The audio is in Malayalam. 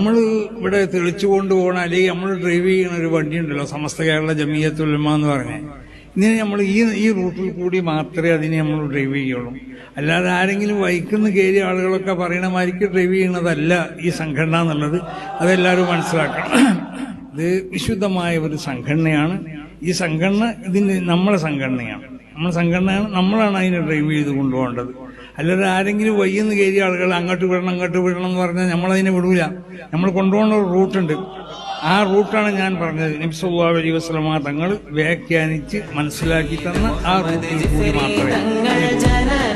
നമ്മൾ ഇവിടെ തെളിച്ചു കൊണ്ടുപോകണം, അല്ലെങ്കിൽ നമ്മൾ ഡ്രൈവ് ചെയ്യുന്ന ഒരു വണ്ടി ഉണ്ടല്ലോ, സമസ്ത കേരള ജമിയത്തുൽ ഉലമ എന്ന് പറഞ്ഞാൽ, ഇങ്ങനെ നമ്മൾ ഈ റൂട്ടിൽ കൂടി മാത്രമേ അതിനെ നമ്മൾ ഡ്രൈവ് ചെയ്യുള്ളൂ. അല്ലാതെ ആരെങ്കിലും വൈക്കുന്ന കയറിയ ആളുകളൊക്കെ പറയണ മാതിരിക്ക് ഡ്രൈവ് ചെയ്യുന്നതല്ല ഈ സംഘടന എന്നുള്ളത് അതെല്ലാവരും മനസ്സിലാക്കണം. ഇത് വിശുദ്ധമായ ഒരു സംഘടനയാണ്. ഈ സംഘടന നമ്മളെ സംഘടനയാണ്. നമ്മളാണ് അതിനെ ഡ്രൈവ് ചെയ്ത് കൊണ്ടുപോകേണ്ടത്. അല്ലാതെ ആരെങ്കിലും വയ്യെന്ന് കയറിയ ആളുകൾ അങ്ങോട്ട് വിടണം എന്ന് പറഞ്ഞാൽ നമ്മളതിനെ വിടൂല. നമ്മൾ കൊണ്ടുപോകുന്ന ഒരു റൂട്ടുണ്ട്. ആ റൂട്ടാണ് ഞാൻ പറഞ്ഞത്. നബി സല്ലല്ലാഹു അലൈഹി വസല്ലമ തങ്ങൾ വ്യാഖ്യാനിച്ച് മനസ്സിലാക്കി തന്ന ആ റൂട്ടിൽ കൂടി മാത്രമേ